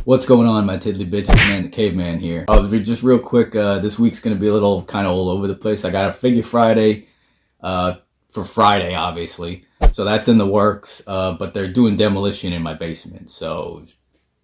What's going on, my tiddly bitches, man? The caveman here. Just real quick, this week's gonna be a little kind of all over the place. I got a Figure Friday for Friday, obviously. So that's in the works, but they're doing demolition in my basement. So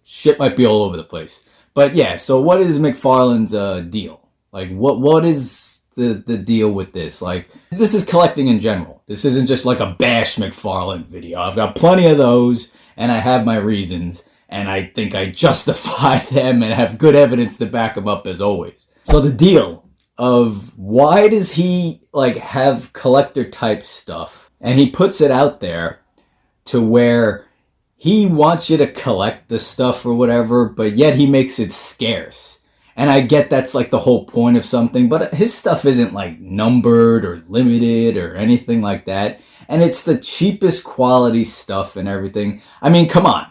shit might be all over the place. But yeah, so what is McFarlane's deal? Like, what is the deal with this? Like, this is collecting in general. This isn't just like a bash McFarlane video. I've got plenty of those, and I have my reasons. And I think I justify them and have good evidence to back them up as always. So the deal of why does he like have collector type stuff and he puts it out there to where he wants you to collect the stuff or whatever, but yet he makes it scarce. And I get that's like the whole point of something, but his stuff isn't like numbered or limited or anything like that. And it's the cheapest quality stuff and everything. I mean, come on.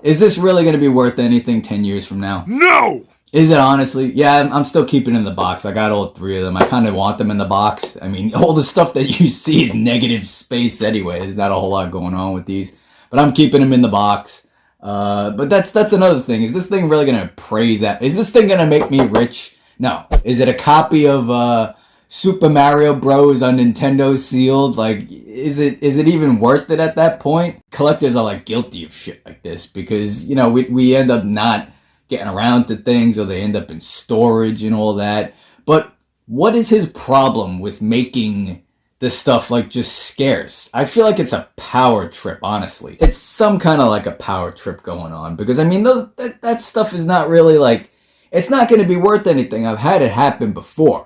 Is this really going to be worth anything 10 years from now? No! Is it honestly? Yeah, I'm still keeping it in the box. I got all three of them. I kind of want them in the box. I mean, all the stuff that you see is negative space anyway. There's not a whole lot going on with these. But I'm keeping them in the box. But that's another thing. Is this thing really going to praise that? Is this thing going to make me rich? No. Is it a copy of Super Mario Bros. On Nintendo sealed? Like, is it even worth it at that point? Collectors are like guilty of shit like this because, you know, we end up not getting around to things or they end up in storage and all that. But what is his problem with making this stuff like just scarce? I feel like it's a power trip, honestly. It's some kind of like a power trip going on because, I mean, that stuff is not really like, it's not going to be worth anything. I've had it happen before.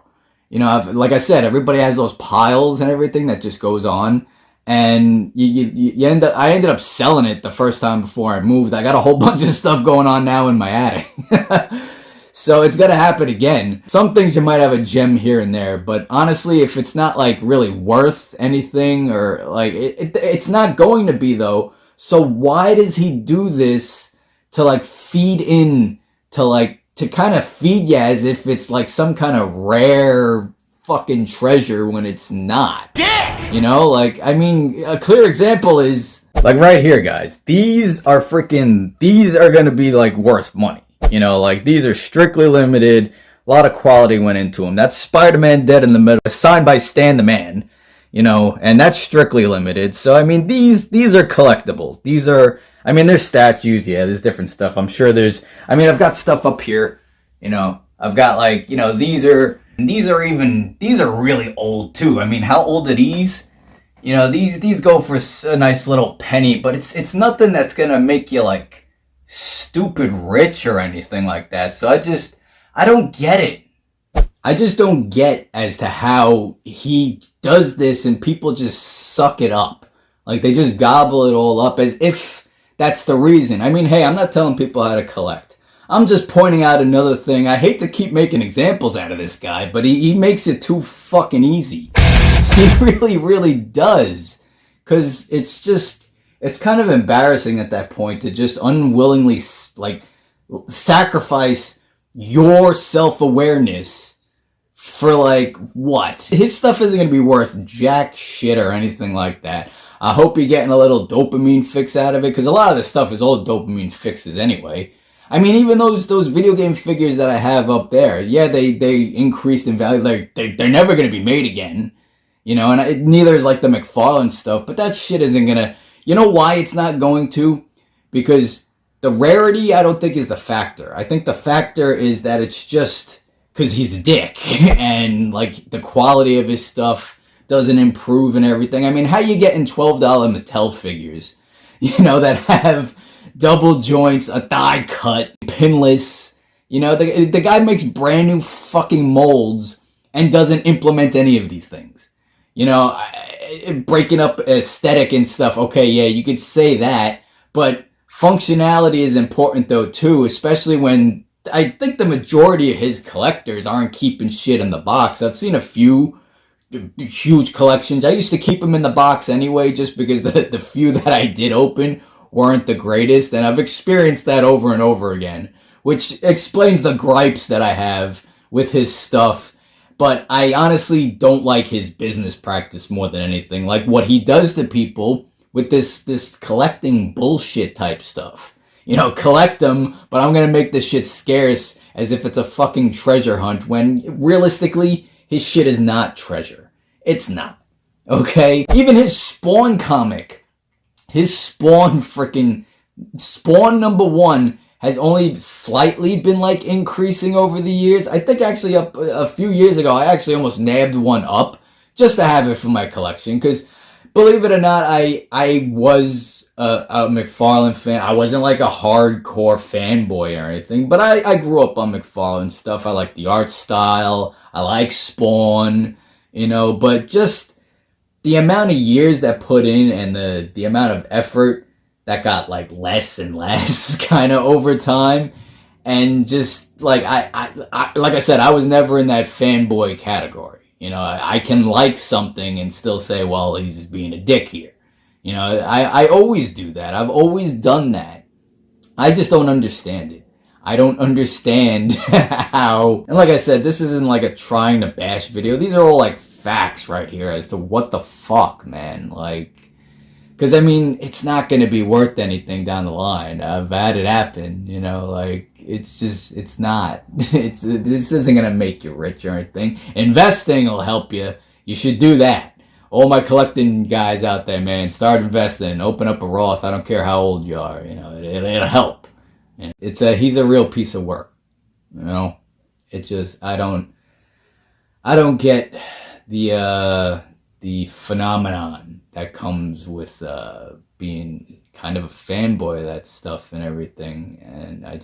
You know, like I said, everybody has those piles and everything that just goes on. And I ended up selling it the first time before I moved. I got a whole bunch of stuff going on now in my attic. So it's going to happen again. Some things you might have a gem here and there. But honestly, if it's not like really worth anything or like it's not going to be though. So why does he do this to like feed in to like to kind of feed you as if it's like some kind of rare fucking treasure when it's not. Dick! You know, like, I mean, a clear example is, like right here, guys. These are going to be like worth money. You know, like these are strictly limited. A lot of quality went into them. That's Spider-Man Dead in the Middle, signed by Stan the Man. You know, and that's strictly limited. So, I mean, these are collectibles. These are... I mean, there's statues, yeah, there's different stuff. I'm sure I've got stuff up here, you know. I've got like, you know, these are really old too. I mean, how old are these? You know, these go for a nice little penny, but it's nothing that's gonna make you like stupid rich or anything like that. So I don't get it. I just don't get as to how he does this and people just suck it up. Like they just gobble it all up as if that's the reason. I mean, hey, I'm not telling people how to collect. I'm just pointing out another thing. I hate to keep making examples out of this guy, but he makes it too fucking easy. He really, really does. Because it's kind of embarrassing at that point to just unwillingly, like, sacrifice your self-awareness for, like, what? His stuff isn't going to be worth jack shit or anything like that. I hope you're getting a little dopamine fix out of it, because a lot of this stuff is all dopamine fixes anyway. I mean, even those video game figures that I have up there, yeah, they increased in value. Like, they're never going to be made again, you know, and neither is like the McFarlane stuff, but that shit isn't going to, you know why it's not going to? Because the rarity, I don't think, is the factor. I think the factor is that it's just because he's a dick and, like, the quality of his stuff doesn't improve and everything. I mean, how you getting $12 Mattel figures, you know, that have double joints, a die cut, pinless, you know, the guy makes brand new fucking molds and doesn't implement any of these things. You know, breaking up aesthetic and stuff, okay, yeah, you could say that, but functionality is important though too, especially when I think the majority of his collectors aren't keeping shit in the box. I've seen a few huge collections. I used to keep them in the box anyway, just because the few that I did open weren't the greatest, and I've experienced that over and over again, which explains the gripes that I have with his stuff. But I honestly don't like his business practice more than anything. Like what he does to people with this collecting bullshit type stuff. collect them, but I'm gonna make this shit scarce as if it's a fucking treasure hunt when realistically, his shit is not treasure. It's not. Okay? Even his Spawn comic, his Spawn freaking Spawn #1 has only slightly been like increasing over the years. I think actually up a few years ago, I actually almost nabbed one up just to have it for my collection. Because believe it or not, I was a McFarlane fan. I wasn't like a hardcore fanboy or anything, but I grew up on McFarlane stuff. I like the art style. I like Spawn, but just the amount of years that put in and the amount of effort that got like less and less kind of over time. And just like like I said, I was never in that fanboy category. I can like something and still say, well, he's just being a dick here. I always do that. I've always done that. I just don't understand it. I don't understand how. And like I said, this isn't like a trying to bash video. These are all like facts right here as to what the fuck, man. Like, because, I mean, it's not going to be worth anything down the line. I've had it happen, like, it's not. This isn't going to make you rich or anything. Investing will help you. You should do that. All my collecting guys out there, man, start investing. Open up a Roth. I don't care how old you are, it'll help. And he's a real piece of work, It just, I don't get the phenomenon that comes with being kind of a fanboy of that stuff and everything. And I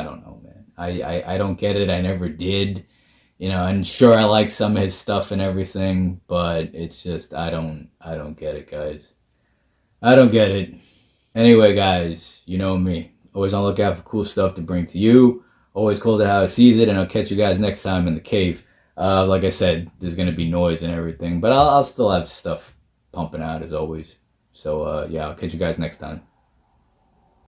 don't know, man. I don't get it. I never did, and sure, I like some of his stuff and everything, but it's just, I don't get it, guys. I don't get it. Anyway, guys, you know me. Always on the lookout for cool stuff to bring to you. Always calls it how it sees it, and I'll catch you guys next time in the cave. Like I said, there's going to be noise and everything, but I'll still have stuff pumping out as always. So, yeah, I'll catch you guys next time.